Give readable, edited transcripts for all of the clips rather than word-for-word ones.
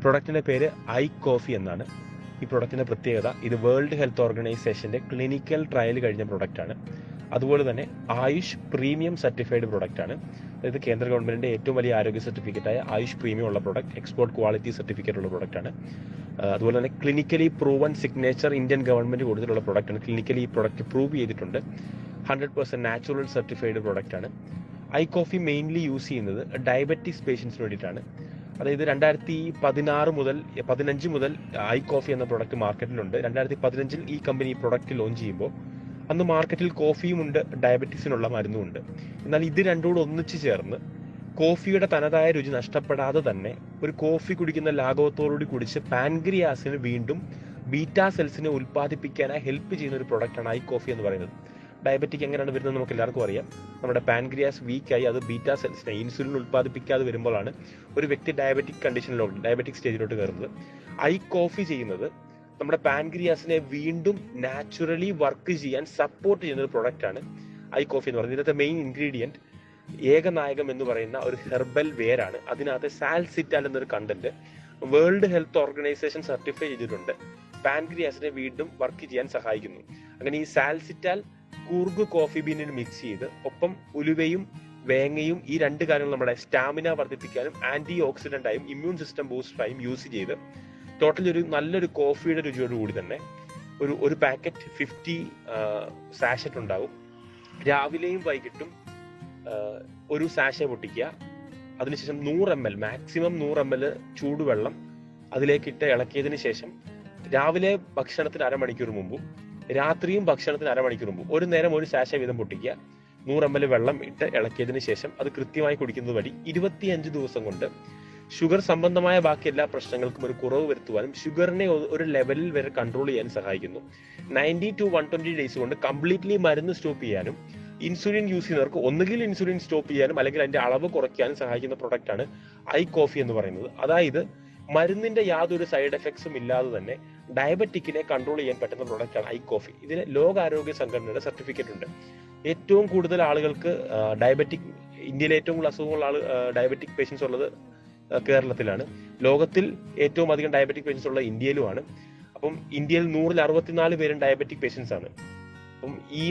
പ്രൊഡക്റ്റിൻ്റെ പേര് I coffee എന്നാണ്. ഈ പ്രൊഡക്റ്റിൻ്റെ പ്രത്യേകത, ഇത് വേൾഡ് ഹെൽത്ത് ഓർഗനൈസേഷൻ്റെ ക്ലിനിക്കൽ ട്രയൽ കഴിഞ്ഞ പ്രൊഡക്റ്റാണ്. അതുപോലെ തന്നെ ആയുഷ് പ്രീമിയം സർട്ടിഫൈഡ് പ്രൊഡക്റ്റാണ്. അതായത് കേന്ദ്ര ഗവൺമെൻറ്റിൻ്റെ ഏറ്റവും വലിയ ആരോഗ്യ സർട്ടിഫിക്കറ്റായ ആയുഷ് പ്രീമിയം ഉള്ള പ്രൊഡക്റ്റ്, എക്സ്പോർട്ട് ക്വാളിറ്റി സർട്ടിഫിക്കറ്റ് ഉള്ള പ്രൊഡക്റ്റാണ്. അതുപോലെ തന്നെ clinically proven signature Indian government കൊടുത്തിട്ടുള്ള പ്രൊഡക്റ്റാണ്. ക്ലിനിക്കലി ഈ പ്രൊഡക്റ്റ് പ്രൂവ് ചെയ്തിട്ടുണ്ട്. 100% നാച്ചുറൽ സർട്ടിഫൈഡ് പ്രൊഡക്റ്റാണ്. ഐ കോഫി മെയിൻലി യൂസ് ചെയ്യുന്നത് ഡയബറ്റിക്സ് പേഷ്യൻസിന് വേണ്ടിയിട്ടാണ്. അതായത് 2015 മുതൽ ഐ കോഫി എന്ന പ്രൊഡക്റ്റ് മാർക്കറ്റിലുണ്ട്. 2015 ഈ കമ്പനി ഈ പ്രൊഡക്റ്റ് ലോഞ്ച് ചെയ്യുമ്പോൾ അന്ന് മാർക്കറ്റിൽ കോഫിയും ഉണ്ട്, ഡയബറ്റിക്സിനുള്ള മരുന്നുമുണ്ട്. എന്നാൽ ഇത് രണ്ടും കൂടെ ഒന്നിച്ചു ചേർന്ന് കോഫിയുടെ തനതായ രുചി നഷ്ടപ്പെടാതെ തന്നെ ഒരു കോഫി കുടിക്കുന്ന ലാഘവത്തോടുകൂടി കുടിച്ച് പാൻക്രിയാസിന് വീണ്ടും ബീറ്റാ സെൽസിനെ ഉൽപ്പാദിപ്പിക്കാനായി ഹെൽപ്പ് ചെയ്യുന്ന ഒരു പ്രൊഡക്റ്റാണ് ഐ കോഫി എന്ന് പറയുന്നത്. ഡയബറ്റിക് എങ്ങനെയാണ് വരുന്നത് നമുക്ക് എല്ലാവർക്കും അറിയാം. നമ്മുടെ പാൻക്രിയാസ് വീക്കായി അത് ബീറ്റാ സെൽസിനെ, ഇൻസുലിൻ ഉൽപ്പാദിപ്പിക്കാതെ വരുമ്പോഴാണ് ഒരു വ്യക്തി ഡയബറ്റിക് സ്റ്റേജിലോട്ട് കയറുന്നത്. ഐ കോഫി ചെയ്യുന്നത് നമ്മുടെ പാൻക്രിയാസിനെ വീണ്ടും നാച്ചുറലി വർക്ക് ചെയ്യാൻ സപ്പോർട്ട് ചെയ്യുന്ന ഒരു പ്രൊഡക്റ്റാണ് ഐ കോഫി എന്ന് പറയുന്നത്. ഇതിനകത്തെ മെയിൻ ഇൻഗ്രീഡിയൻറ്റ് ഏകനായകം എന്ന് പറയുന്ന ഒരു ഹെർബൽ വേരാണ്. അതിനകത്ത് സാൽസിറ്റാൽ എന്നൊരു content world health organisation certify ചെയ്തിട്ടുണ്ട്. പാൻക്രിയാസിനെ വീണ്ടും വർക്ക് ചെയ്യാൻ സഹായിക്കുന്നു. അങ്ങനെ ഈ സാൽസിറ്റാൽ കൂർഗ് കോഫി ബീനിൽ മിക്സ് ചെയ്ത് ഒപ്പം ഉലുവയും വേങ്ങയും ഈ രണ്ട് കാര്യങ്ങൾ നമ്മുടെ സ്റ്റാമിന വർദ്ധിപ്പിക്കാനും ആന്റി ഓക്സിഡന്റായും ഇമ്മ്യൂൺ സിസ്റ്റം ബൂസ്റ്ററായും യൂസ് ചെയ്ത് ടോട്ടലി ഒരു നല്ലൊരു കോഫിയുടെ രുചിയോടുകൂടി തന്നെ ഒരു പാക്കറ്റ് 50 സാഷറ്റ് ഉണ്ടാവും. രാവിലെയും വൈകിട്ടും ഒരു സാഷെ പൊട്ടിക്കുക. അതിനുശേഷം 100 ml മാക്സിമം 100 ml ചൂടുവെള്ളം അതിലേക്കിട്ട് ഇളക്കിയതിന് ശേഷം രാവിലെ ഭക്ഷണത്തിന് അരമണിക്കൂർ മുമ്പും രാത്രിയും ഭക്ഷണത്തിന് അരമണിക്കൂർ മുമ്പും ഒരു നേരം ഒരു സാഷ വീതം പൊട്ടിക്കുക. 100 ml വെള്ളം ഇട്ട് ഇളക്കിയതിന് ശേഷം അത് കൃത്യമായി കുടിക്കുന്നത് വഴി 25 ദിവസം കൊണ്ട് ഷുഗർ സംബന്ധമായ ബാക്കി എല്ലാ പ്രശ്നങ്ങൾക്കും ഒരു കുറവ് വരുത്തുവാനും ഷുഗറിനെ ഒരു ലെവലിൽ വരെ കൺട്രോൾ ചെയ്യാൻ സഹായിക്കുന്നു. 90 to 120 ഡേയ്സ് കൊണ്ട് കംപ്ലീറ്റ്ലി മരുന്ന് സ്റ്റോപ്പ് ചെയ്യാനും ഇൻസുലിൻ യൂസ് ചെയ്യുന്നവർക്ക് ഒന്നുകിൽ ഇൻസുലിൻ സ്റ്റോപ്പ് ചെയ്യാനും അല്ലെങ്കിൽ അതിന്റെ അളവ് കുറയ്ക്കാനും സഹായിക്കുന്ന പ്രൊഡക്റ്റാണ് ഐ കോഫി എന്ന് പറയുന്നത്. അതായത് മരുന്നിന്റെ യാതൊരു സൈഡ് എഫക്ട്സും ഇല്ലാതെ തന്നെ ഡയബറ്റിക്കിനെ കൺട്രോൾ ചെയ്യാൻ പറ്റുന്ന പ്രൊഡക്റ്റാണ് ഐ കോഫി. ഇതിന് ലോകാരോഗ്യ സംഘടനയുടെ സർട്ടിഫിക്കറ്റ് ഉണ്ട്. ഏറ്റവും കൂടുതൽ ആളുകൾക്ക് ഇന്ത്യയിലെ ഏറ്റവും കൂടുതൽ അസുഖമുള്ള ഡയബറ്റിക് പേഷ്യൻസ് ഉള്ളത് കേരളത്തിലാണ്. ലോകത്തിൽ ഏറ്റവും അധികം ഡയബറ്റിക് പേഷ്യൻസ് ഉള്ള ഇന്ത്യയിലുമാണ്. അപ്പം ഇന്ത്യയിൽ 164 പേരും ഡയബറ്റിക് പേഷ്യൻസ് ആണ്. അപ്പം ഈ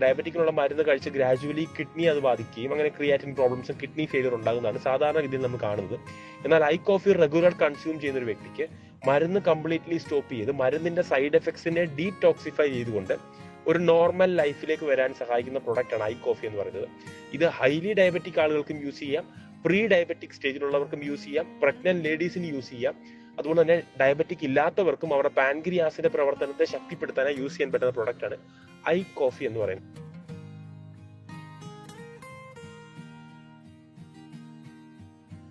ഡയബറ്റിക്കിനുള്ള മരുന്ന് കഴിച്ച് ഗ്രാജുവലി കിഡ്നി അത് ബാധിക്കുകയും അങ്ങനെ ക്രിയാറ്റിൻ പ്രോബ്ലംസും കിഡ്നി ഫെയിലിയർ ഉണ്ടാകുന്നതാണ് സാധാരണ രീതിയിൽ നമ്മൾ കാണുന്നത്. എന്നാൽ ഐ കോഫി റെഗുലർ കൺസ്യൂം ചെയ്യുന്ന ഒരു വ്യക്തിക്ക് മരുന്ന് കംപ്ലീറ്റ്ലി സ്റ്റോപ്പ് ചെയ്ത് മരുന്നിന്റെ സൈഡ് എഫക്ട്സിനെ ഡീടോക്സിഫൈ ചെയ്തുകൊണ്ട് ഒരു നോർമൽ ലൈഫിലേക്ക് വരാൻ സഹായിക്കുന്ന പ്രൊഡക്റ്റാണ് ഐ കോഫി എന്ന് പറയുന്നത്. ഇത് ഹൈലി ഡയബറ്റിക് ആളുകൾക്കും യൂസ് ചെയ്യാം, പ്രീ ഡയബറ്റിക് സ്റ്റേജിലുള്ളവർക്കും യൂസ് ചെയ്യാം, പ്രഗ്നന്റ് ലേഡീസിന് യൂസ് ചെയ്യാം. അതുപോലെ തന്നെ ഡയബറ്റിക് ഇല്ലാത്തവർക്കും അവരുടെ പാൻക്രിയാസിന്റെ പ്രവർത്തനത്തെ ശക്തിപ്പെടുത്താനായി യൂസ് ചെയ്യാൻ പറ്റുന്ന പ്രൊഡക്റ്റാണ് ഐ കോഫി എന്ന് പറയുന്നത്.